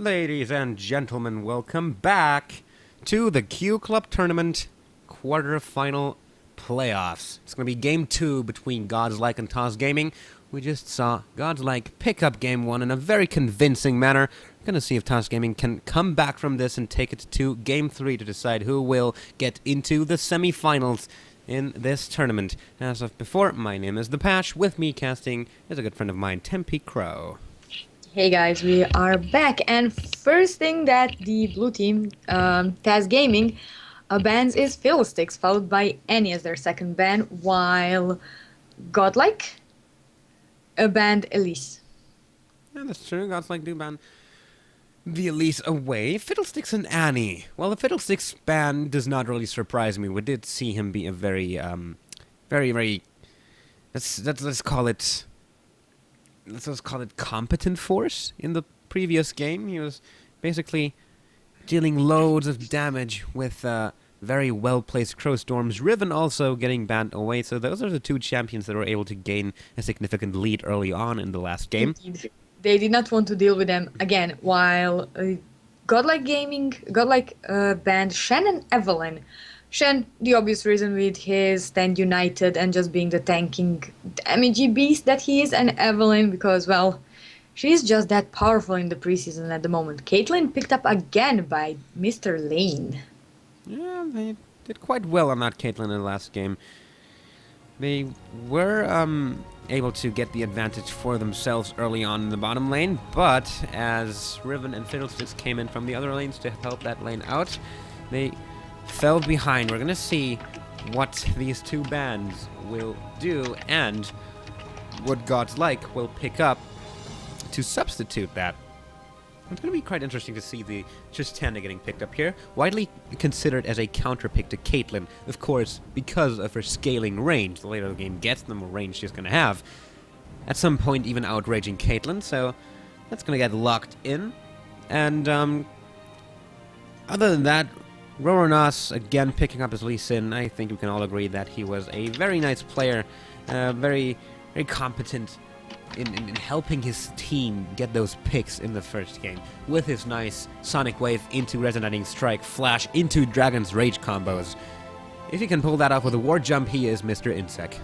Ladies and gentlemen, welcome back to the Q Club Tournament quarterfinal playoffs. It's going to be Game 2 between Godslike and TOZZ Gaming. We just saw Godslike pick up Game 1 in a very convincing manner. We're going to see if TOZZ Gaming can come back from this and take it to Game 3 to decide who will get into the semi-finals in this tournament. As of before, my name is The Patch. With me casting is a good friend of mine, Tempe Crow. Hey guys, we are back, and first thing that the blue team, TOZZ Gaming, bans is Fiddlesticks, followed by Annie as their second ban, while Godlike banned Elise. Yeah, that's true. Godslike do ban the Elise away. Fiddlesticks and Annie. Well, the Fiddlesticks ban does not really surprise me. We did see him be a very, very, let's call it competent force in the previous game. He was basically dealing loads of damage with very well-placed Crow Storms. Riven also getting banned away, so those are the two champions that were able to gain a significant lead early on in the last game. Indeed. They did not want to deal with them again, while Godlike banned Shen and Evelyn. Shen, the obvious reason with his Stand United and just being the tanking damagey beast that he is, and Evelyn because, well, she's just that powerful in the preseason at the moment. Caitlyn picked up again by Mr. Lane. Yeah, they did quite well on that Caitlyn in the last game. They were able to get the advantage for themselves early on in the bottom lane, but as Riven and Fiddlesticks came in from the other lanes to help that lane out, they fell behind. We're going to see what these two bans will do and what Godslike will pick up to substitute that. It's going to be quite interesting to see the Tristana getting picked up here. Widely considered as a counterpick to Caitlyn, of course, because of her scaling range. The later the game gets, the more range she's going to have. At some point, even outraging Caitlyn, so that's going to get locked in. And other than that, Roronos, again, picking up his Lee Sin. I think we can all agree that he was a very nice player, very competent in helping his team get those picks in the first game. With his nice Sonic Wave into Resonating Strike, Flash into Dragon's Rage combos. If he can pull that off with a War Jump, he is Mr. Insect.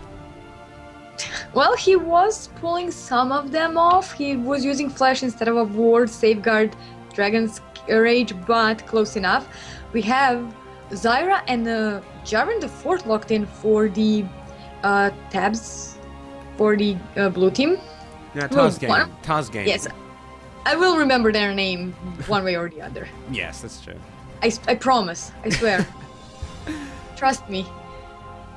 Well, he was pulling some of them off. He was using Flash instead of a Ward, Safeguard, Dragon's Rage, but close enough. We have Zyra and Jarvan the Fourth locked in for the tabs for the blue team. Yeah, TOZZ Game. Yes, I will remember their name one way or the other. Yes, that's true. I promise. I swear. Trust me.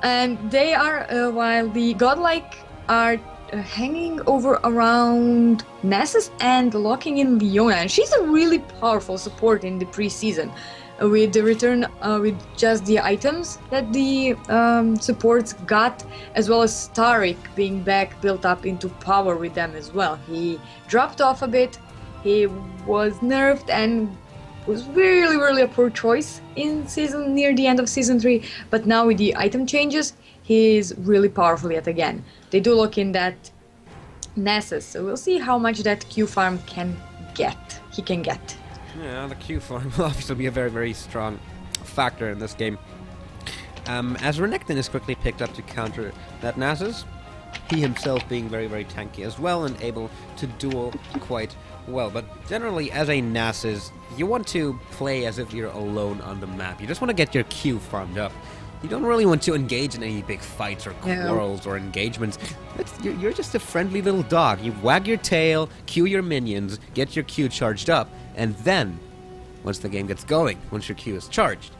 And they are, while the Godlike are hanging over around Nessus and locking in Leona. And she's a really powerful support in the preseason. With the return, with just the items that the supports got, as well as Taric being back, built up into power with them as well. He dropped off a bit, he was nerfed and was really a poor choice in near the end of season 3, but now with the item changes, he's really powerful yet again. They do look in that Nessus, so we'll see how much that Q farm he can get. Yeah, the Q farm will obviously be a very strong factor in this game. As Renekton is quickly picked up to counter that Nasus, he himself being very tanky as well and able to duel quite well. But generally, as a Nasus, you want to play as if you're alone on the map. You just want to get your Q farmed up. You don't really want to engage in any big fights or quarrels or engagements. You're just a friendly little dog. You wag your tail, Q your minions, get your Q charged up, and then, once the game gets going, once your Q is charged,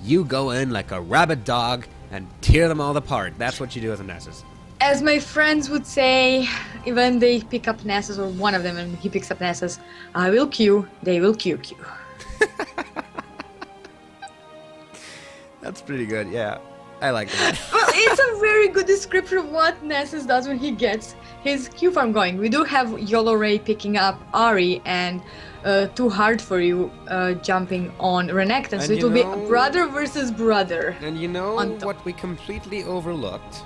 you go in like a rabid dog and tear them all apart. That's what you do as a Nessus. As my friends would say, when they pick up Nessus, or one of them, and he picks up Nessus, I will Q, they will Q. That's pretty good, yeah. I like that. Well, it's a very good description of what Nessus does when he gets his Q farm going. We do have YOLO Ray picking up Ari and Too Hard For You jumping on Renekton, so it will be brother versus brother. And you know what we completely overlooked?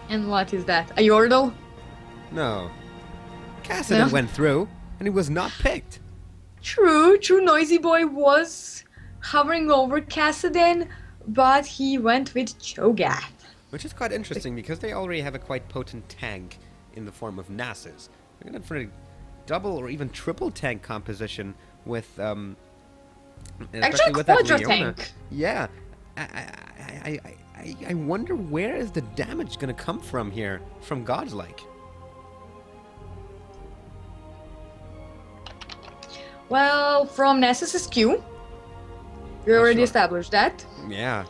And what is that? A Yordle? No. Kassadin went through, and he was not picked. True, Noisy Boy was hovering over Kassadin, but he went with Cho'Gath. Which is quite interesting because they already have a quite potent tank in the form of Nasus. They're going for a double or even triple tank composition with, especially with that Quadra Leona. tank. Yeah, I wonder where is the damage going to come from here from Godslike. Well, from Nasus's Q, we already established that. Yeah.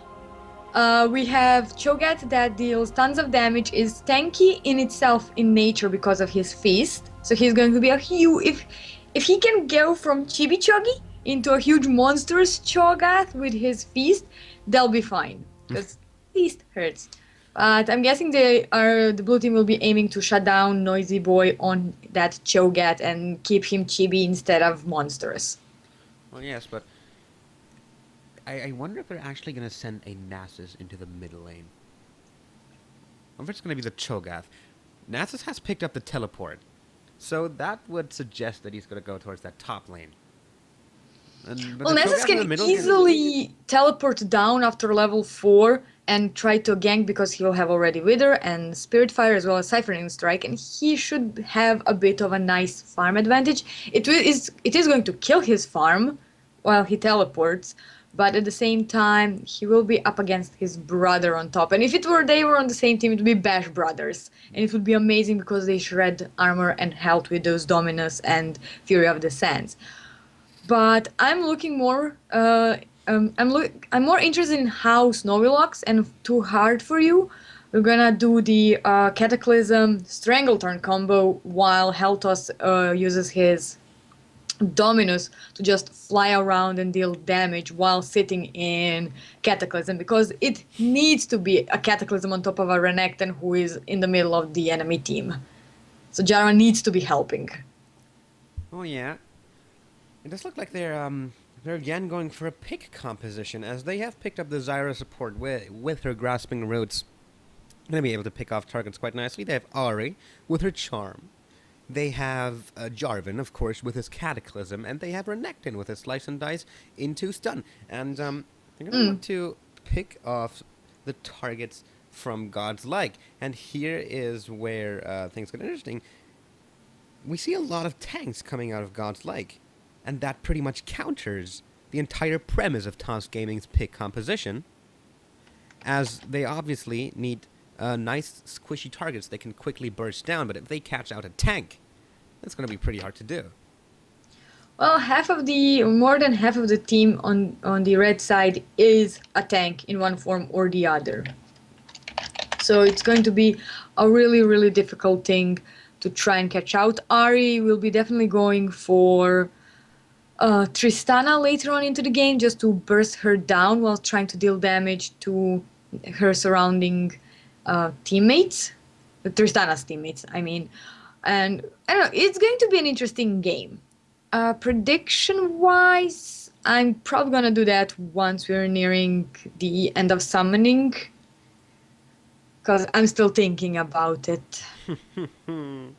We have Cho'Gath that deals tons of damage, is tanky in itself in nature because of his feast. So he's going to be a huge... If he can go from Chibi Chuggy into a huge monstrous Cho'Gath with his feast, they'll be fine. Because feast hurts. But I'm guessing the blue team will be aiming to shut down Noisy Boy on that Cho'Gath and keep him chibi instead of monstrous. Well, yes, but I wonder if they're actually going to send a Nasus into the middle lane. Or if it's going to be the Cho'Gath. Nasus has picked up the teleport, so that would suggest that he's going to go towards that top lane. Well, Nasus can easily teleport down after level 4 and try to gank because he'll have already Wither and Spirit Fire as well as Ciphering Strike, and he should have a bit of a nice farm advantage. It is going to kill his farm while he teleports, but at the same time he will be up against his brother on top. And if they were on the same team, it would be Bash Brothers, and it would be amazing because they shred armor and health with those Dominus and Fury of the Sands. But I'm looking more. I'm more interested in how Snowy Locks and Too Hard for You. We're gonna do the Cataclysm Strangleturn combo while Heltos uses his Dominus to just fly around and deal damage while sitting in Cataclysm, because it needs to be a Cataclysm on top of a Renekton who is in the middle of the enemy team. So Jara needs to be helping. Oh yeah. It does look like they're again going for a pick composition, as they have picked up the Zyra support with her Grasping Roots. Going to be able to pick off targets quite nicely. They have Ari with her Charm. They have Jarvan, of course, with his Cataclysm, and they have Renekton with his Slice and Dice into Stun. And they're going to want to pick off the targets from Godslike. And here is where things get interesting. We see a lot of tanks coming out of Godslike. And that pretty much counters the entire premise of TOZZ Gaming's pick composition, as they obviously need nice squishy targets they can quickly burst down, but if they catch out a tank, that's going to be pretty hard to do. Well, more than half of the team on the red side is a tank in one form or the other. So it's going to be a really, really difficult thing to try and catch out. Ari will be definitely going for Tristana later on into the game, just to burst her down while trying to deal damage to her surrounding teammates, Tristana's teammates, I mean. And I don't know, it's going to be an interesting game. Prediction-wise, I'm probably gonna do that once we're nearing the end of summoning, because I'm still thinking about it. Well,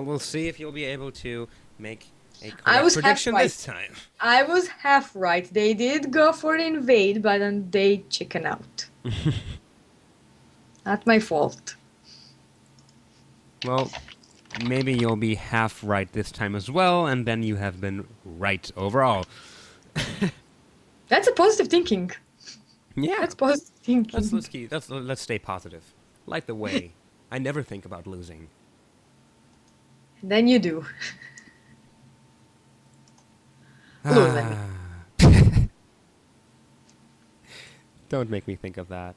we'll see if you'll be able to make a correct prediction this time. I was half right. They did go for the invade, but then they chicken out. Not my fault. Well, maybe you'll be half right this time as well, and then you have been right overall. That's a positive thinking. Yeah. That's positive thinking. Let's stay positive. Like the way I never think about losing. Then you do. Don't make me think of that.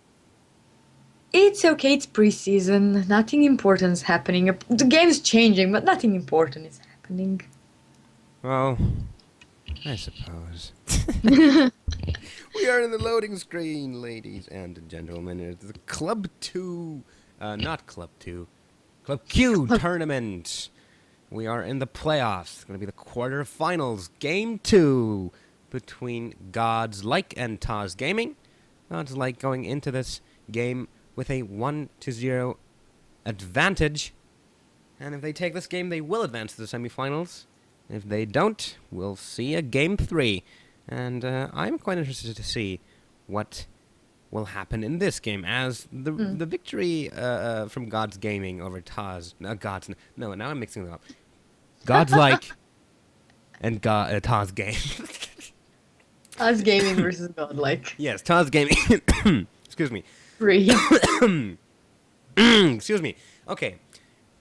It's okay, it's preseason. Nothing important is happening. The game's changing, but nothing important is happening. Well, I suppose. We are in the loading screen, ladies and gentlemen. It's the Club 2, not Club 2, Club Q tournament. We are in the playoffs. It's going to be the quarterfinals. Game 2 between Godslike and TOZZ Gaming. Godslike going into this game with a 1-0 advantage. And if they take this game, they will advance to the semifinals. If they don't, we'll see a game 3. And I'm quite interested to see what will happen in this game, as the victory from God's Gaming over TOZZ. No, now I'm mixing them up. Godslike and TOZZ Game. TOZZ Gaming versus Godlike. Yes, TOZZ Gaming. Excuse me. Free. Excuse me. Okay.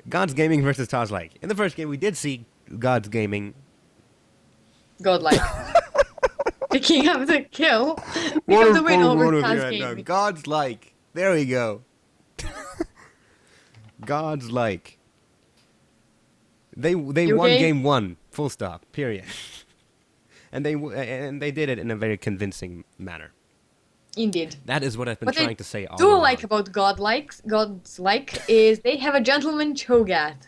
God's Gaming versus TOZZ. In the first game, we did see God's Gaming. Godlike. Picking up the kill. Pick up the win over TOZZ Gaming. Godslike. There we go. Godslike. They won game 1. Full stop. Period. and they did it in a very convincing manner. Indeed. That is what I've been trying to say all What I do along. like about Godslike is they have a gentleman cho'gath.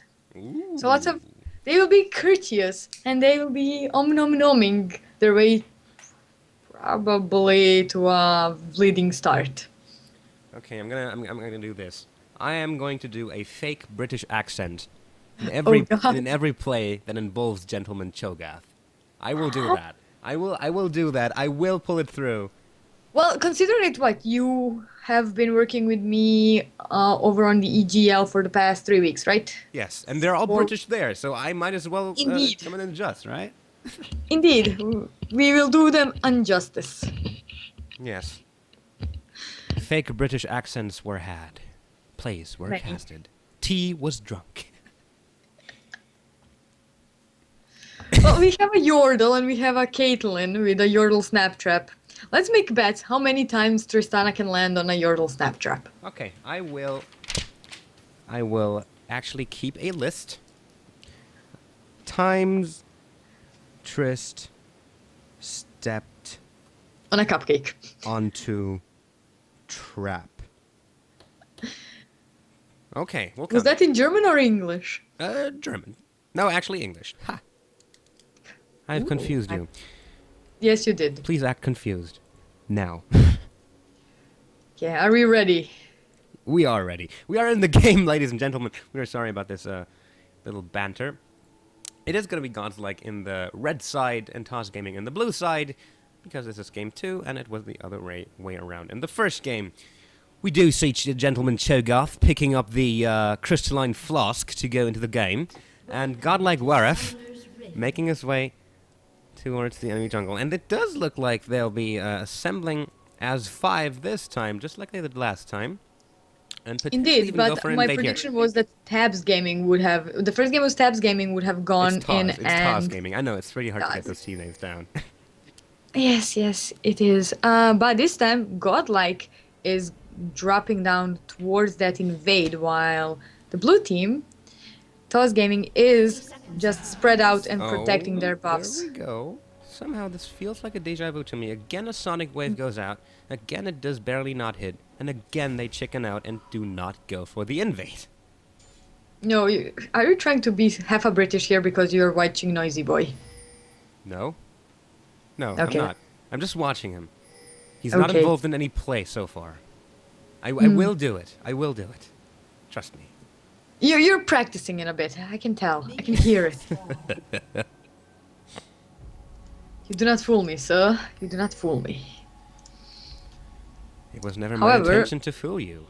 So they will be courteous and they will be oming their way probably to a bleeding start. Okay, I'm gonna do this. I am going to do a fake British accent in every play that involves gentleman cho'gath. I will do that. I will do that. I will pull it through. Well, considering what you have been working with me over on the EGL for the past 3 weeks, right? Yes, and they're all British there, so I might as well Indeed. come in and adjust, right? Indeed, we will do them injustice. Yes. Fake British accents were had. Plays were Right. casted. Tea was drunk. Well, we have a Yordle and we have a Caitlyn with a Yordle snap trap. Let's make bets how many times Tristana can land on a Yordle snap trap. Okay, I will actually keep a list. Times Trist stepped On a cupcake. onto trap. Okay, we'll Was come. that in German or English? German. No, actually English. Ha! I've confused you. Yes, you did. Please act confused. Now. Okay, are we ready? We are ready. We are in the game, ladies and gentlemen. We are sorry about this little banter. It is going to be Godslike in the red side and TOZZ Gaming in the blue side, because this is game 2, and it was the other way around. In the first game, we do see Gentleman Cho'gath picking up the crystalline flask to go into the game, and Godlike Waref making his way towards the enemy jungle. And it does look like they'll be assembling as 5 this time, just like they did last time. And Indeed, but my prediction was that TOZZ Gaming would have... The first game was TOZZ Gaming would have gone in It's and... TOZZ Gaming. I know, it's pretty hard to get those team names down. Yes, it is. But this time, Godlike is dropping down towards that invade, while the blue team, TOZZ Gaming, is just spread out and protecting their buffs. There we go. Somehow this feels like a deja vu to me. Again, a sonic wave goes out. Again, it does barely not hit. And again, they chicken out and do not go for the invade. No, are you trying to be half a British here because you're watching Noisy Boy? No. No, Okay. I'm not. I'm just watching him. He's not Okay. involved in any play so far. I will do it. I will do it. Trust me. You're practicing it a bit. I can tell. I can hear it. You do not fool me, sir. You do not fool me. It was never my However- intention to fool you.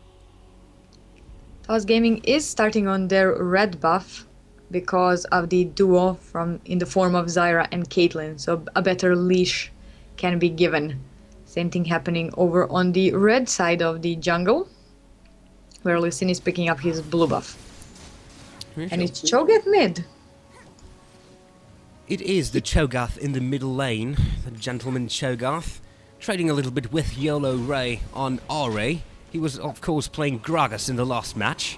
TOZZ Gaming is starting on their red buff because of the duo in the form of Zyra and Caitlyn, so a better leash can be given. Same thing happening over on the red side of the jungle, where Lucin is picking up his blue buff. And it's Cho'gath mid. It is the Cho'gath in the middle lane, the gentleman Cho'gath, trading a little bit with YOLO Ray on Ori. He was, of course, playing Gragas in the last match.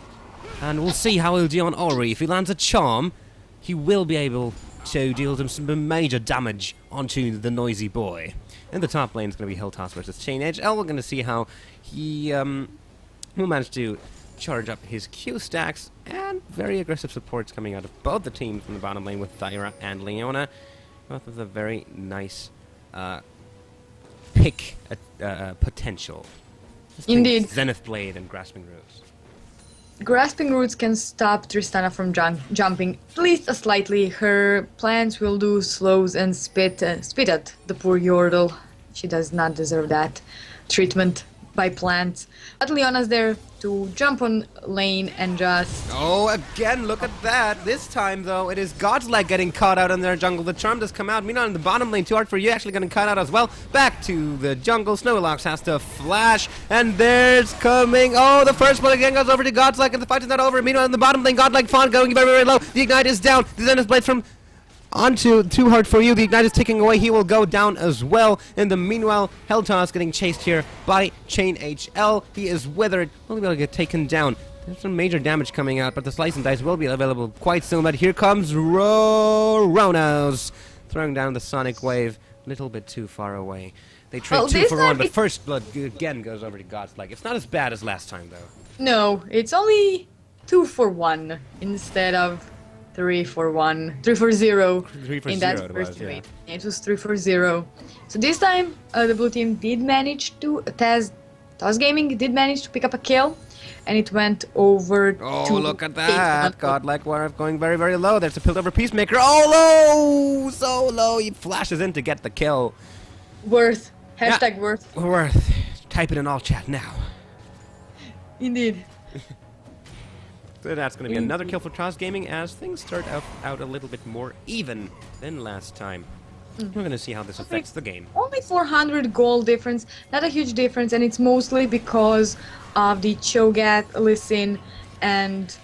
And we'll see how he'll do on Ori. If he lands a charm, he will be able to deal them some major damage onto the Noisy Boy. In the top lane is going to be Hilltoss versus Chain-Edge. We're going to see how he will manage to charge up his Q stacks, and very aggressive supports coming out of both the teams from the bottom lane with Thyra and Leona. Both with a very nice pick potential. Indeed. Zenith Blade and Grasping Roots. grasping roots can stop Tristana from jumping at least slightly. Her plants will do slows and spit at the poor Yordle. She does not deserve that treatment by plants. But Leona's there to jump on lane and just... Oh, again, look at that. This time, though, it is Godslike getting caught out in their jungle. The charm does come out. Meanwhile, in the bottom lane, too hard for you, actually getting caught out as well. Back to the jungle. Snowylocks has to flash, and there's coming... Oh, the first one again goes over to Godslike, and the fight is not over. Meanwhile, in the bottom lane, Godlike Fawn going very, very low. The Ignite is down. The Zenith Blade from... onto Too Hard For You. The Ignite is ticking away. He will go down as well. In the meanwhile, Heltoz getting chased here by Chain HL. He is withered. Only able to get taken down. There's some major damage coming out, but the Slice and Dice will be available quite soon. But here comes Ronos, throwing down the Sonic Wave. A little bit too far away. They trade 2 for 1, but First Blood again goes over to Godslike. It's not as bad as last time, though. No, it's only 2 for 1 instead of 3 for 1. 3 for 0 in that first trade. Yeah. It was 3 for 0. So this time, the blue team did manage to... TOZZ Gaming did manage to pick up a kill. And it went over to... Oh, look at that! Godlike Warrior going very, very low. There's a Piltover Peacemaker. Oh, low! So low. He flashes in to get the kill. Worth. Hashtag worth. Worth. Type it in all chat now. Indeed. So that's going to be another kill for TOZZ Gaming as things start out a little bit more even than last time. We're going to see how this affects the game. Only 400 gold difference, not a huge difference, and it's mostly because of the Cho'Gath, Lee Sin, and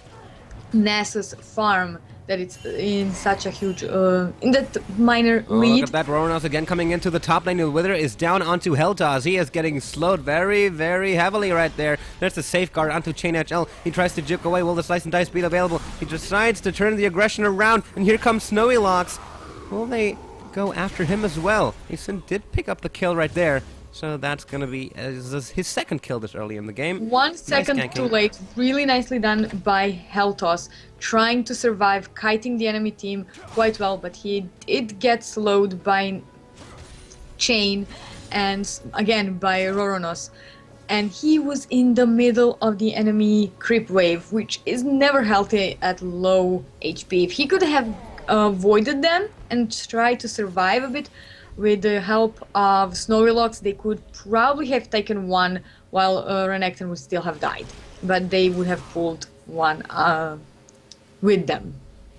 Nasus farm that it's in such a huge, in that minor lead. Look at that, Ronos again coming into the top lane. The Wither is down onto Heltoz. He is getting slowed very, very heavily right there. There's the safeguard onto Chain HL. He tries to juke away. Will the Slice and Dice be available? He decides to turn the aggression around, and here comes Snowylocks. Will they go after him as well? Eason did pick up the kill right there. So that's going to be his second kill this early in the game. 1 second too late. Really nicely done by Heltoz, trying to survive, kiting the enemy team quite well, but he did get slowed by Chain and again by Roronos. And he was in the middle of the enemy creep wave, which is never healthy at low HP. If he could have avoided them and tried to survive a bit, with the help of Snowylocks, they could probably have taken one while Renekton would still have died. But they would have pulled one with them.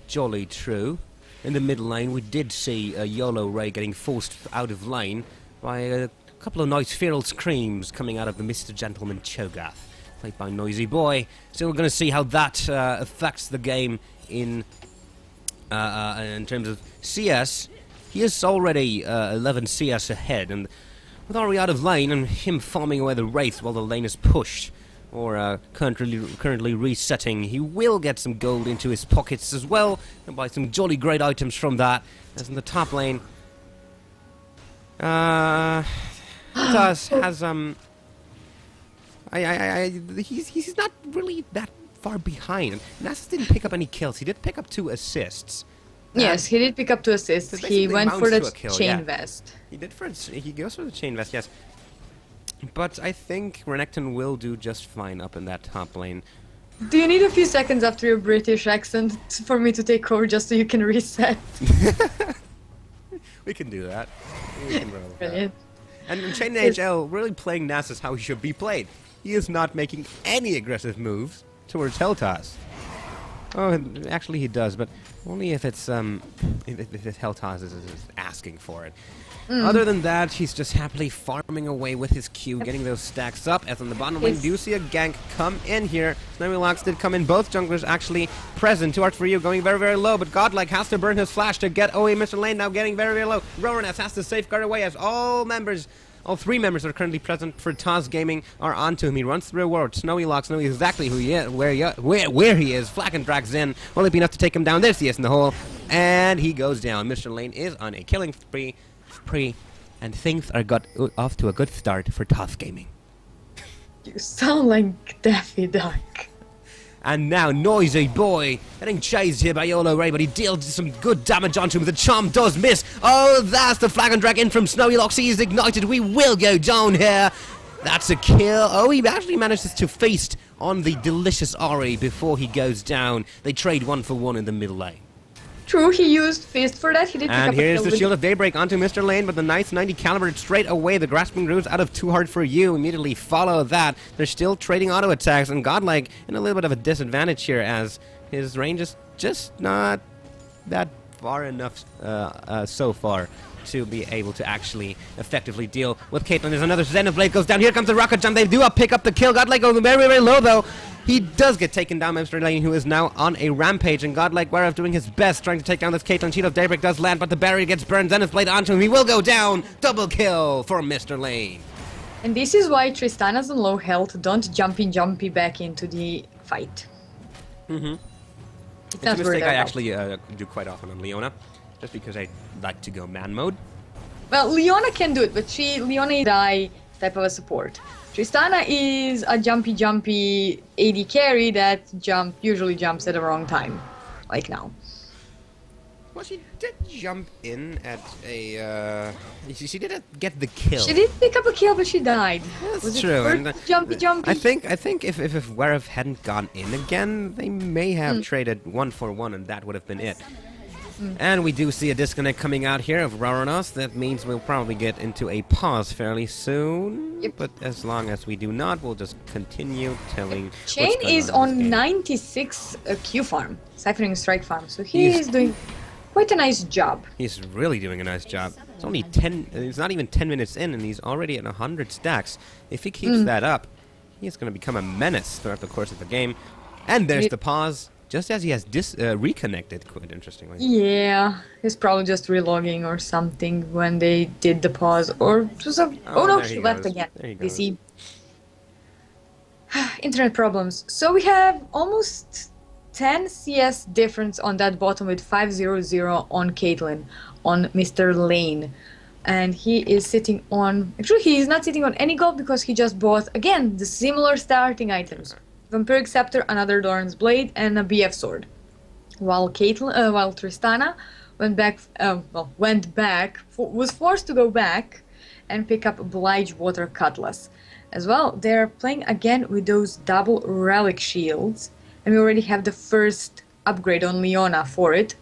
Jolly true. In the middle lane, we did see a YOLO Ray getting forced out of lane by a couple of nice feral screams coming out of the Mr. Gentleman Cho'Gath, played by Noisy Boy. So we're going to see how that affects the game in terms of CS. He is already 11 CS ahead, and with Ari out of lane and him farming away the Wraith while the lane is pushed, or currently resetting, he will get some gold into his pockets as well, and buy some jolly great items from that. As in the top lane, TOZZ has he's not really that far behind. Nasus didn't pick up any kills. He did pick up 2 assists. Yes, he did pick up 2 assists. He went for the chain vest. He goes for the chain vest, yes. But I think Renekton will do just fine up in that top lane. Do you need a few seconds after your British accent for me to take over just so you can reset? We can do that. We can roll with that. And Chain HL really playing Nasus how he should be played. He is not making any aggressive moves towards Heltoz. Oh, actually he does, but only if it's if Heltoz is asking for it. Other than that, he's just happily farming away with his Q, getting those stacks up. As on the bottom lane, do you see a gank come in here? Snowylocks did come in. Both junglers actually present. 2 Hearts for You going very, very low, but Godlike has to burn his flash to get away. Mr. Lane now getting very, very low. Roranas has to safeguard away as all 3 members that are currently present for TOZZ Gaming are onto him. He runs through a world. Snowylocks knows exactly who he is, where he is. Flack and drags in. Will it be enough to take him down? There's the S in the hole. And he goes down. Mr. Lane is on a killing spree. And things are got off to a good start for TOZZ Gaming. You sound like Daffy Duck. And now Noisy Boy getting chased here by YOLO Ray, but he deals some good damage onto him. The charm does miss. Oh, that's the flag and drag in from Snowylocks. He is ignited. We will go down here. That's a kill. Oh, he actually manages to feast on the delicious Ori before he goes down. They trade 1 for 1 in the middle lane. True, he used Fist for that. He did pick And up a here's kill the with- Shield of Daybreak onto Mr. Lane, but the nice 90 caliber straight away. The Grasping Roots out of Too Hard For You immediately follow that. They're still trading auto attacks, and Godlike in a little bit of a disadvantage here as his range is just not that far enough so far to be able to actually effectively deal with Caitlyn. There's another Xenoblade goes down. Here comes the rocket jump. They do pick up the kill. Godlike goes very, very low though. He does get taken down by Mr. Lane, who is now on a rampage, and Godlike Werewolf doing his best trying to take down this Caitlyn. Shield of Daybreak does land, but the barrier gets burned. Xenoblade onto him. He will go down. Double kill for Mr. Lane. And this is why Tristanas on low health don't jumpy back into the fight. Mm-hmm. It's It's a not mistake worth I it. actually do quite often on Leona, just because I like to go man mode. Well, Leona can do it, but Leona is die type of a support. Tristana is a jumpy AD carry that usually jumps at the wrong time, like now. Well, she did jump in at a. She did get the kill. She did pick up a kill, but she died. That's Was it true. first and, jumpy? I think if Werewolf hadn't gone in again, they may have traded 1 for 1, and that would have been it. And we do see a disconnect coming out here of Raranos. That means we'll probably get into a pause fairly soon. Yep. But as long as we do not, we'll just continue telling. Chain what's going is on in this on game. 96 Q farm, Siphoning Strike farm, so he He's- is doing quite a nice job. He's really doing a nice job. It's only 10. It's not even 10 minutes in, and he's already at 100 stacks. If he keeps that up, he's going to become a menace throughout the course of the game. And there's the pause, just as he has reconnected. Quite interestingly. Yeah, he's probably just relogging or something when they did the pause, or just a. Oh no, there she he left goes. again. There he You goes. see. Internet problems. So we have almost 10 CS difference on that bottom with 500 on Caitlyn, on Mr. Lane. And he is sitting on... Actually, he is not sitting on any gold because he just bought, again, the similar starting items. Vampiric Scepter, another Doran's Blade, and a BF Sword. While Tristana was forced to go back and pick up Oblige Water Cutlass. As well, they're playing again with those double relic shields, and we already have the first upgrade on Leona for it,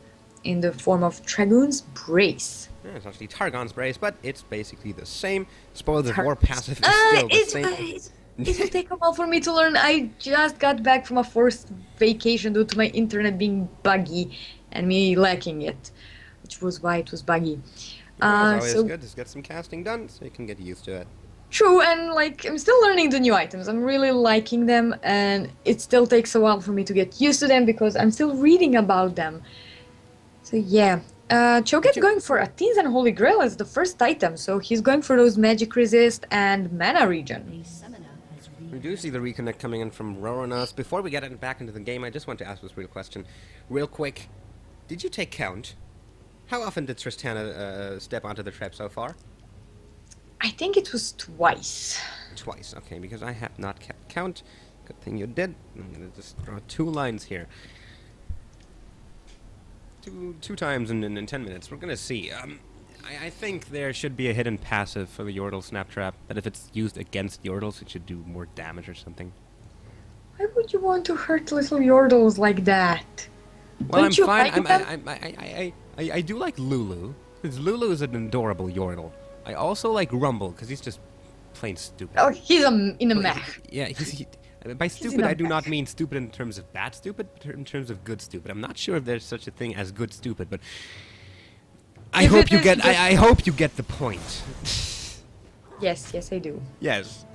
in the form of Dragoon's Brace. Yeah, it's actually Targon's Brace, but it's basically the same. Spoilers of War passive is still the same. It will take a while for me to learn. I just got back from a forced vacation due to my internet being buggy and me lacking it, which was why it was buggy. It's always So good to get some casting done, so you can get used to it. true, and like I'm still learning the new items. I'm really liking them, and it still takes a while for me to get used to them because I'm still reading about them. So yeah. Cho'Gath going for Athene's and Holy Grail as the first item, so he's going for those magic resist and mana regen. We do see the reconnect coming in from Roronos. Before we get back into the game, I just want to ask this real question. Real quick, did you take count? How often did Tristana step onto the trap so far? I think it was twice. Twice, okay, because I have not kept count. Good thing you did. I'm going to just draw 2 lines here. Two times in 10 minutes. We're going to see. I think there should be a hidden passive for the Yordle Snap Trap, that if it's used against Yordles, it should do more damage or something. Why would you want to hurt little Yordles like that? Well, Don't you I'm fine. like them? I do like Lulu, because Lulu is an adorable Yordle. I also like Rumble, because he's just plain stupid. Oh, he's in a mech. Yeah, by stupid, in a I do not mech. mean stupid in terms of bad stupid, but in terms of good stupid. I'm not sure if there's such a thing as good stupid, but I If hope it you is get. good- I hope you get the point. Yes, I do. Yes.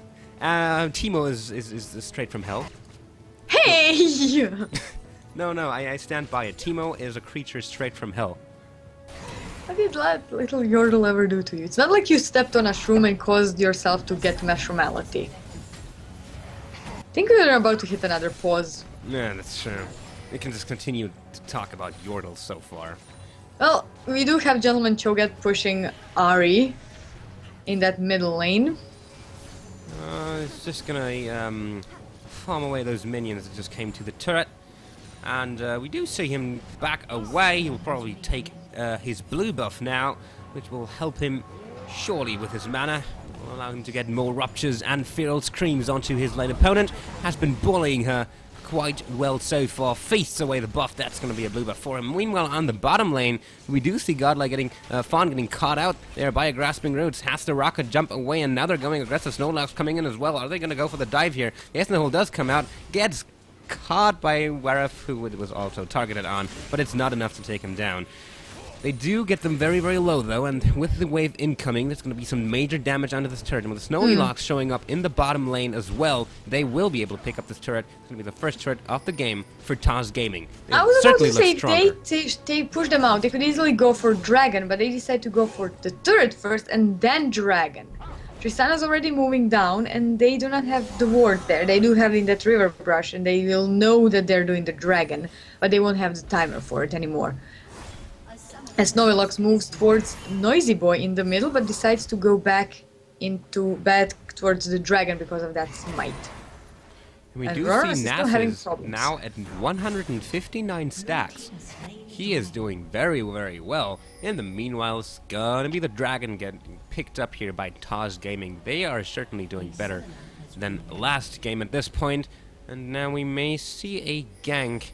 Timo is straight from hell. Hey! No, I stand by it. Timo is a creature straight from hell. What did that little Yordle ever do to you? It's not like you stepped on a shroom and caused yourself to get mushroommality. I think we're about to hit another pause. Yeah, that's true. We can just continue to talk about Yordles so far. Well, we do have Gentleman Cho'Gath pushing Ari in that middle lane. It's just gonna farm away those minions that just came to the turret. And we do see him back away. He will probably take his blue buff now, which will help him surely with his mana. will allow him to get more ruptures and feral screams onto his lane opponent. Has been bullying her quite well so far. Feasts away the buff. That's going to be a blue buff for him. Meanwhile, on the bottom lane, we do see Godlike getting Fawn getting caught out there by a grasping roots. Has the rocket jump away, and now they're going aggressive. Snorlax coming in as well. Are they going to go for the dive here? The Esnahol does come out, gets caught by Waref, who it was also targeted on, but it's not enough to take him down. They do get them very, very low, though, and with the wave incoming, there's going to be some major damage onto this turret. And with the Snorlax showing up in the bottom lane as well, they will be able to pick up this turret. It's going to be the first turret of the game for TOZZ Gaming. I was about to say, they push them out. They could easily go for Dragon, but they decided to go for the turret first and then Dragon. Tristana's already moving down, and they do not have the ward there. They do have in that river brush, and they will know that they're doing the Dragon, but they won't have the timer for it anymore. As Snorlax moves towards Noisy Boy in the middle, but decides to go back towards the Dragon because of that smite. And we do see Nasus now at 159 stacks. He is doing very, very well. In the meanwhile, it's gonna be the Dragon getting picked up here by TOZZ Gaming. They are certainly doing better than last game at this point. And now we may see a gank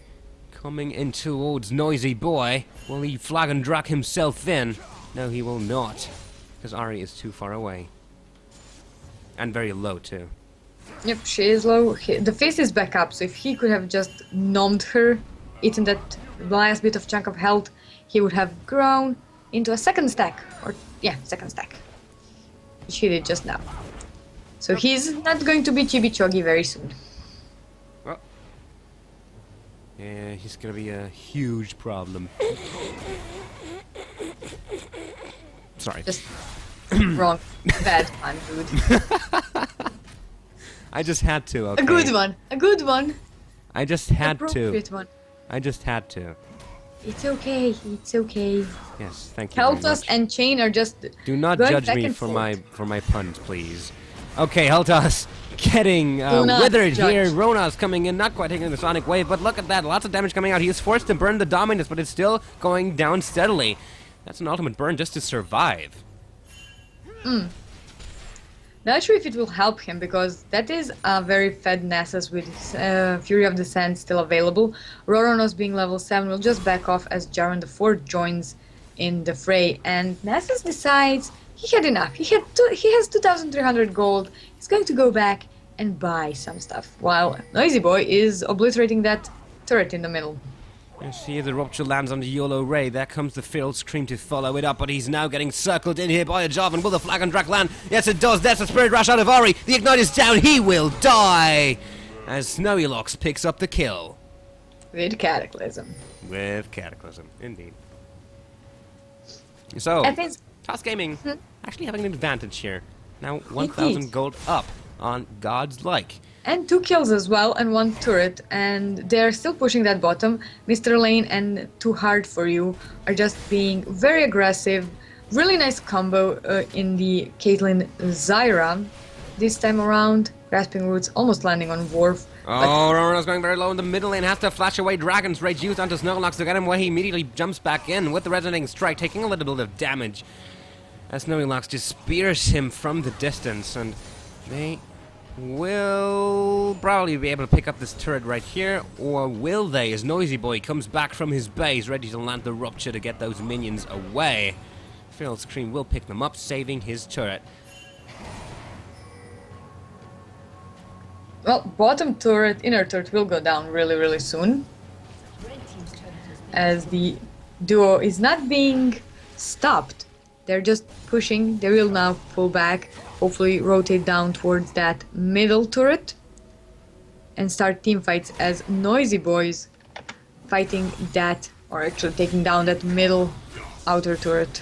coming in towards Noisy Boy. Will he flag and drag himself in? No, he will not, because Ari is too far away. And very low, too. Yep, she is low. The face is back up, so if he could have just numbed her, eaten that last bit of chunk of health, he would have grown into a second stack. Second stack. Which he did just now. So he's not going to be Chibi-Chogi very soon. Well, yeah, he's gonna be a huge problem. Sorry. Just wrong. Bad pun, dude. I just had to, okay? A good one. A good one. I just had to. Appropriate one. I just had to. It's okay. It's okay. Yes, thank you very much. Heltas and Chain are just do not judge me for my puns, please. Okay, Heltas getting withered here. Rona's coming in, not quite taking the Sonic Wave, but look at that. Lots of damage coming out. He is forced to burn the Dominus, but it's still going down steadily. That's an ultimate burn just to survive. Not sure if it will help him, because that is a very fed Nasus with Fury of the Sand still available. Roronos being level 7 will just back off as Jaren the 4th joins in the fray, and Nasus decides he had enough. He has 2,300 gold. He's going to go back and buy some stuff, while Noisy Boy is obliterating that turret in the middle. You see the rupture lands on the YOLO Ray. There comes the Feral Scream to follow it up, but he's now getting circled in here by a Jarvan. Will the Flag and Drac land? Yes, it does. That's a Spirit Rush out of Ari. The Ignite is down. He will die as Snowylox picks up the kill. With Cataclysm. With Cataclysm, indeed. So, TOZZ Gaming actually having an advantage here. Now 1,000 gold up on Godslike. And 2 kills as well, and 1 turret, and they're still pushing that bottom. Mr. Lane and Too Hard For You are just being very aggressive. Really nice combo in the Caitlyn Zyra. This time around, Grasping Roots almost landing on Worf. Oh, Rorono's going very low in the middle lane, has to flash away Dragon's Rage used onto Snorlax to get him away. He immediately jumps back in with the Resonating Strike, taking a little bit of damage. As Snorlax just spears him from the distance, and they will probably be able to pick up this turret right here, or will they, as Noisy Boy comes back from his base ready to land the Rupture to get those minions away. Feral Scream will pick them up, saving his turret. Well, bottom turret, inner turret will go down really, really soon, as the duo is not being stopped. They're just pushing. They will now pull back, hopefully rotate down towards that middle turret and start team fights as Noisy Boys fighting that, or actually taking down that middle outer turret.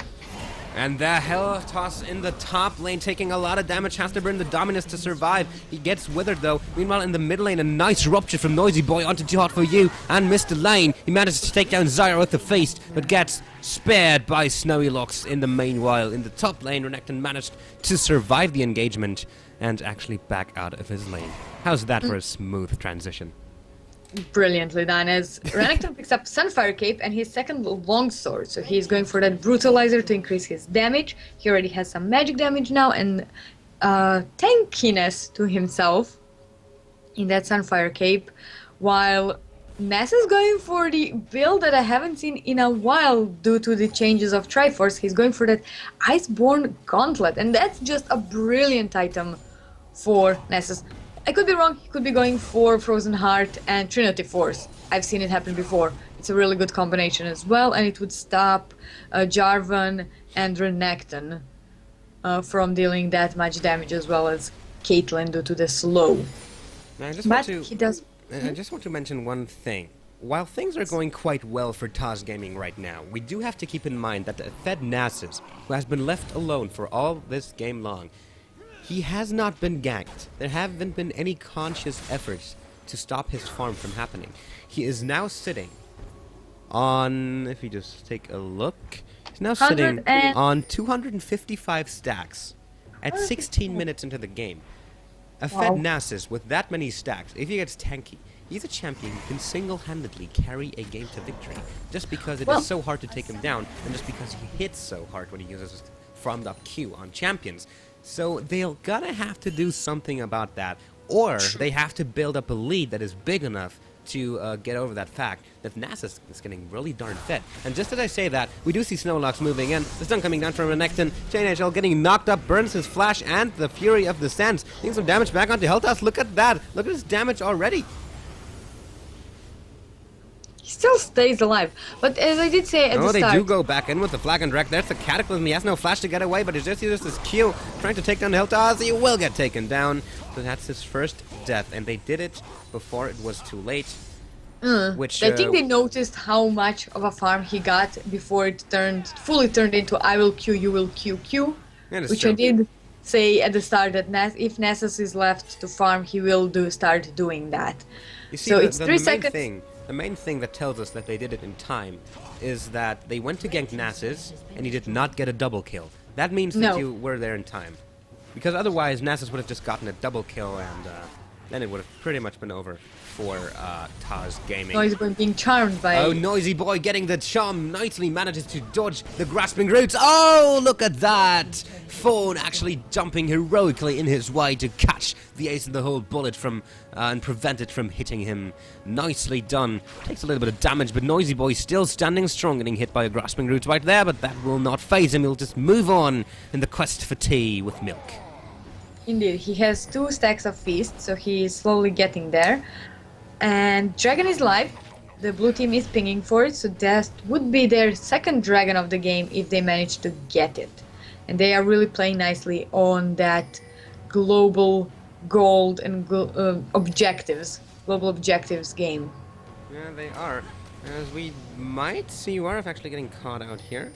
And the Heltas in the top lane taking a lot of damage, has to burn the Dominus to survive. He gets withered though. Meanwhile in the mid lane, a nice rupture from Noisy Boy onto Too Hot For You and Mr. Lane. He manages to take down Zyra with the face, but gets spared by Snowylox in the meanwhile. In the top lane, Renekton managed to survive the engagement and actually back out of his lane. How's that for a smooth transition? Brilliantly done, as Renekton picks up Sunfire Cape and his second longsword, so he's going for that Brutalizer to increase his damage. He already has some magic damage now, and tankiness to himself in that Sunfire Cape, while Ness is going for the build that I haven't seen in a while due to the changes of Triforce. He's going for that Iceborne Gauntlet, and that's just a brilliant item for Nessus. I could be wrong, he could be going for Frozen Heart and Trinity Force. I've seen it happen before. It's a really good combination as well, and it would stop Jarvan and Renekton from dealing that much damage, as well as Caitlyn due to the slow. Now, I just want to, He does. I just want to mention one thing. While things are going quite well for TOZZ Gaming right now, we do have to keep in mind that the Fed Nasus, who has been left alone for all this game long, he has not been ganked. There haven't been any conscious efforts to stop his farm from happening. He is now sitting on, if you just take a look, he's now sitting on 255 stacks at 16 minutes into the game. A Fed Nasus with that many stacks, if he gets tanky, he's a champion who can single-handedly carry a game to victory, just because it is so hard to take him down, and just because he hits so hard when he uses his farmed-up Q on champions. So they're gonna have to do something about that, or they have to build up a lead that is big enough to get over that fact that Nasus is getting really darn fit. And just as I say that, we do see Snowlocks moving in, the stun coming down from Renekton, Chain HL getting knocked up, burns his flash, and the Fury of the Sands, getting some damage back onto Heltas. Look at that! Look at his damage already! He still stays alive, but as I did say at the start... they do go back in with the Flag and Direct. There's the Cataclysm. He has no flash to get away, but he just uses his Q, trying to take down Heltas. He will get taken down. So that's his first death, and they did it before it was too late. Which I think they noticed how much of a farm he got before it fully turned into I will Q, you will Q. Which true. I did say at the start that if Nessus is left to farm, he will start doing that. You see, so it's 3 seconds. The main thing that tells us that they did it in time is that they went to gank Nasus and he did not get a double kill. That means that you were there in time. Because otherwise, Nasus would have just gotten a double kill and then it would have pretty much been over for TOZZ Gaming. Noisy Boy being charmed by... Oh, Noisy Boy getting the charm, nicely manages to dodge the grasping roots. Oh, look at that! Fawn actually jumping heroically in his way to catch the ace in the hole bullet from and prevent it from hitting him. Nicely done. Takes a little bit of damage, but Noisy Boy still standing strong, getting hit by a grasping root right there, but that will not faze him. He'll just move on in the quest for tea with milk. Indeed, he has 2 stacks of feast, so he is slowly getting there. And Dragon is live. The blue team is pinging for it, so that would be their second Dragon of the game if they manage to get it. And they are really playing nicely on that global gold and global objectives game. Yeah, they are. As we might see Warif actually getting caught out here.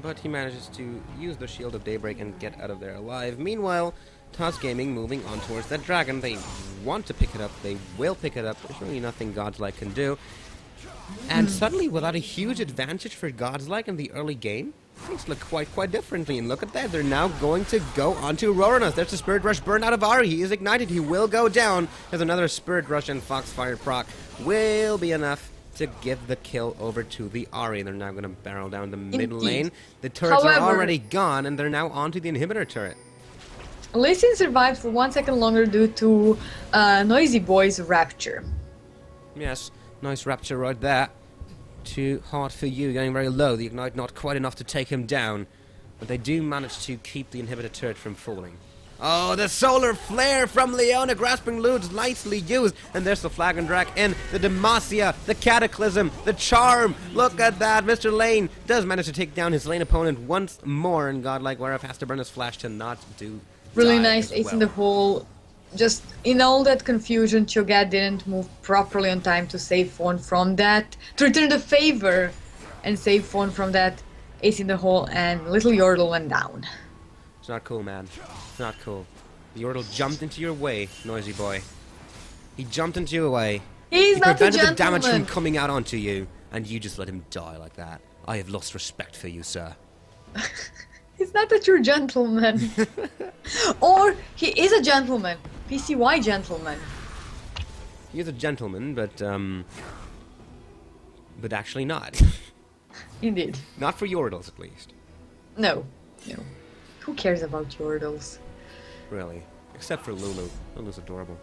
But he manages to use the Shield of Daybreak and get out of there alive. Meanwhile, TOZZ Gaming moving on towards that dragon. They want to pick it up. They will pick it up. There's really nothing Godslike can do. And suddenly, without a huge advantage for Godslike in the early game, things look quite differently. And look at that. They're now going to go onto Roronos. There's a Spirit Rush burned out of Ari. He is ignited. He will go down. There's another Spirit Rush and Foxfire proc. Will be enough to give the kill over to the Ari. They're now going to barrel down the mid lane. The turrets are already gone, and they're now onto the inhibitor turret. Lee Sin survived for 1 second longer due to Noisy Boy's Rapture. Yes, nice Rapture right there. Too hard for you, going very low. The Ignite not quite enough to take him down. But they do manage to keep the inhibitor turret from falling. Oh, the Solar Flare from Leona, grasping loots, nicely used. And there's the Flag and Drag in, the Demacia, the Cataclysm, the Charm. Look at that, Mr. Lane does manage to take down his lane opponent once more. And Godlike Warif has to burn his flash to not do really nice ace in the hole. Just in all that confusion, Cho'Gath didn't move properly on time to save Fawn from that, to return the favor and save Fawn from that ace in the hole, and little Yordle went down. It's not cool, man. It's not cool. The Yordle jumped into your way, Noisy Boy. He jumped into your way. He prevented the damage from coming out onto you, and you just let him die like that. I have lost respect for you, sir. He's not a true gentleman. Or he is a gentleman. PCY gentleman. He is a gentleman, but actually not. Indeed. Not for Yordles, at least. No. Who cares about Yordles? really. Except for Lulu. Lulu's adorable.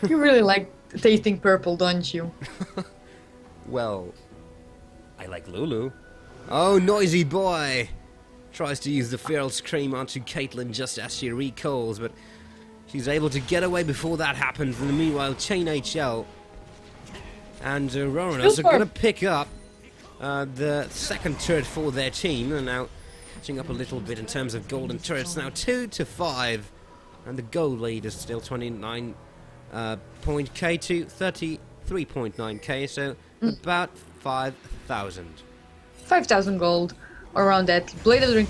You really like tasting purple, don't you? Well, I like Lulu. Oh, noisy boy! Tries to use the feral scream onto Caitlyn just as she recalls, but she's able to get away before that happens. In the meanwhile, Chain HL and Roronos are going to pick up the second turret for their team. And now catching up a little bit in terms of golden turrets. Now 2-5. And the goal lead is still 29 point K to 33.9 K. So about 5,000. 5,000 gold, around that. Blade of the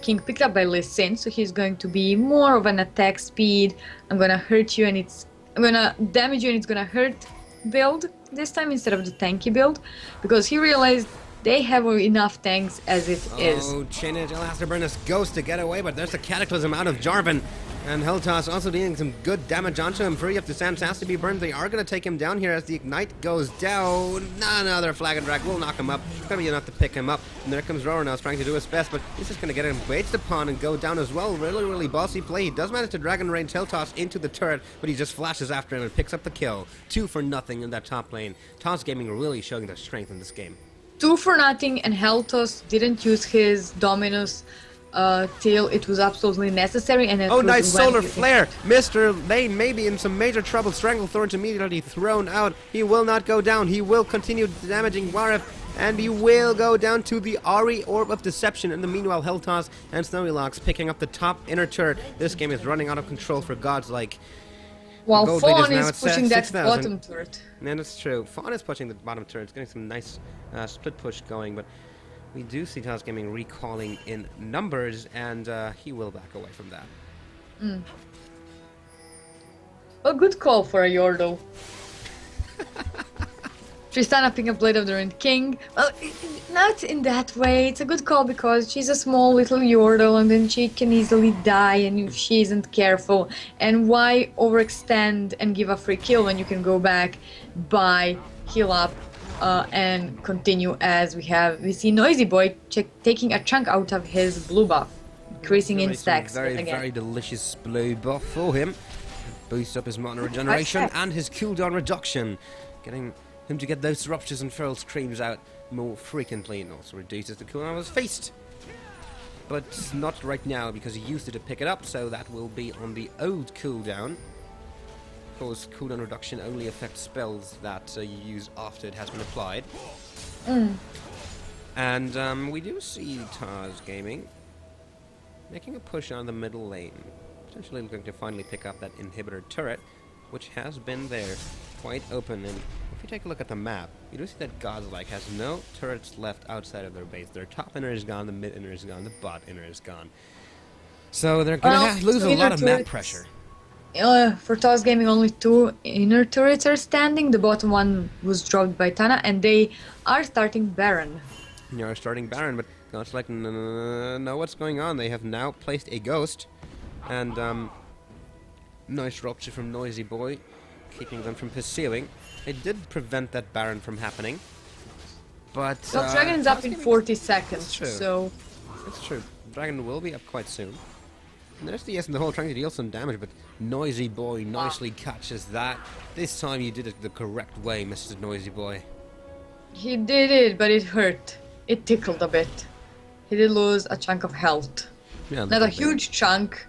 King picked up by Lee Sin, so he's going to be more of an attack speed. I'm gonna hurt you and I'm gonna damage you and it's gonna hurt build this time instead of the tanky build, because he realized they have enough tanks as it is. Oh, Chain HL has to burn this ghost to get away, but there's a cataclysm out of Jarvan. And Helltoss also dealing some good damage onto him. Free up the Sands has to be burned. They are going to take him down here as the Ignite goes down. Another Flag and Drag will knock him up. It's going to be enough to pick him up. And there comes Roronos trying to do his best, but he's just going to get engaged upon and go down as well. Really, really bossy play. He does manage to Dragon Range Helltoss into the turret, but he just flashes after him and picks up the kill. 2-0 in that top lane. TOZZ Gaming really showing their strength in this game. 2-0, and Helltoss didn't use his Dominus till it was absolutely necessary. And oh, nice solar flare! Mr. Lane may be in some major trouble. Stranglethorn's immediately thrown out. He will not go down. He will continue damaging Warif, and he will go down to the Ari Orb of Deception. In the meanwhile, Helltoss and Snowylocks picking up the top inner turret. This game is running out of control for Godslike. While Fawn is pushing that 6,000. bottom turret. And that's true. Fawn is pushing the bottom turret. It's getting some nice split push going, but we do see TOZZ Gaming recalling in numbers, and he will back away from that. A good call for a Yordle. Tristana picking up Blade of the Ruined King. Well, not in that way. It's a good call because she's a small little Yordle and then she can easily die and if she isn't careful. And why overextend and give a free kill when you can go back, buy, heal up, and continue as we see Noisy Boy taking a chunk out of his blue buff, increasing in stacks very, very delicious blue buff for him. Boosts up his mana regeneration and his cooldown reduction, getting him to get those ruptures and feral screams out more frequently, and also reduces the cooldown of his feast. But not right now because he used it to pick it up, so that will be on the old cooldown. Of course, cooldown reduction only affects spells that you use after it has been applied. And we do see TOZZ Gaming making a push on the middle lane, potentially looking to finally pick up that inhibitor turret, which has been there, quite open. And if you take a look at the map, you do see that Godslike has no turrets left outside of their base. Their top inner is gone, the mid inner is gone, the bot inner is gone. So they're going to lose a lot of map pressure. For TOZZ Gaming, only 2 inner turrets are standing. The bottom one was dropped by Tana, and they are starting Baron. They are starting Baron, but Godslike know what's going on. They have now placed a ghost, and nice rupture from Noisy Boy, keeping them from pursuing. It did prevent that Baron from happening, but well, Dragon's up in 40 seconds, so... It's true. Dragon will be up quite soon. And there's the ESE in the hole trying to deal some damage, but Noisy Boy nicely catches that. This time you did it the correct way, Mr. Noisy Boy. He did it, but it hurt. It tickled a bit. He did lose a chunk of health. Yeah, not a huge chunk,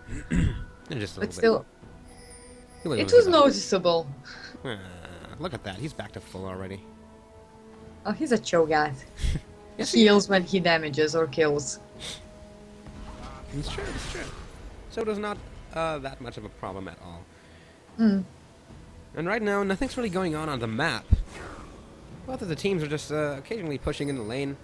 just a but still... bit. It was noticeable. Look at that, he's back to full already. Oh, he's a Cho'Gath. Yes, He heals when he damages or kills. It's true, it's true. So it was not that much of a problem at all. And right now, nothing's really going on the map. Both of the teams are just occasionally pushing in the lane,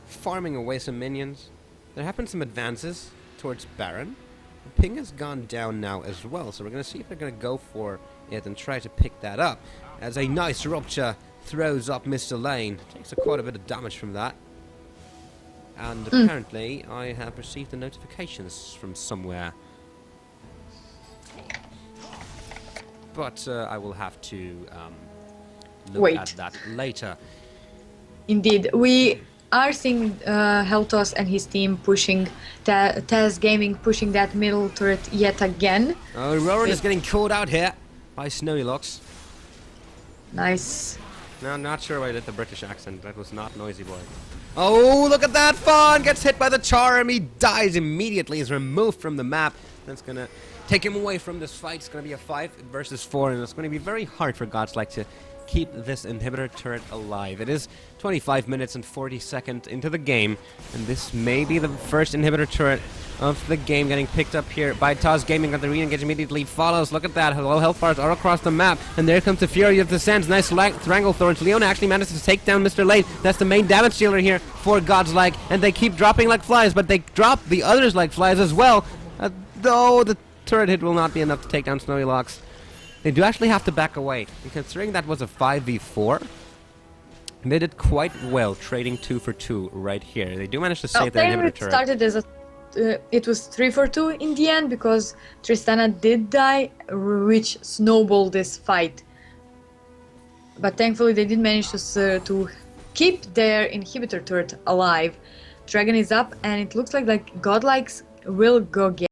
farming away some minions. There have been some advances towards Baron. The ping has gone down now as well, so we're going to see if they're going to go for it and try to pick that up. As a nice rupture throws up Mr. Lane. Takes quite a bit of damage from that. And apparently I have received the notifications from somewhere. But I will have to look at that later. Indeed, we are seeing Heltos and his team pushing TOZZ Gaming, pushing that middle turret yet again. Oh, Rowan is getting called out here by Snowy Locks. Nice. No, I'm not sure why I did the British accent. That was not Noisy Boy. Oh, look at that! Fawn gets hit by the charm. He dies immediately. He's removed from the map. That's gonna take him away from this fight. It's gonna be a 5 versus 4, and it's gonna be very hard for Godslike to keep this inhibitor turret alive. It is 25 minutes and 40 seconds into the game, and this may be the first inhibitor turret of the game getting picked up here by TOZZ Gaming, and the re-engage immediately follows. Look at that, low health bars are across the map, and there comes the Fury of the Sands. Nice Stranglethorn. Leona actually manages to take down Mr. Lane. That's the main damage dealer here for Godslike, and they keep dropping like flies, but they drop the others like flies as well, though the turret hit will not be enough to take down Snowy Locks. They do actually have to back away, and considering that was a 5v4, they did quite well trading 2 for 2 right here. They do manage to save their inhibitor turret. Started as a it was 3 for 2 in the end because Tristana did die, which snowballed this fight. But thankfully they did manage to keep their inhibitor turret alive. Dragon is up, and it looks like Godlikes will go get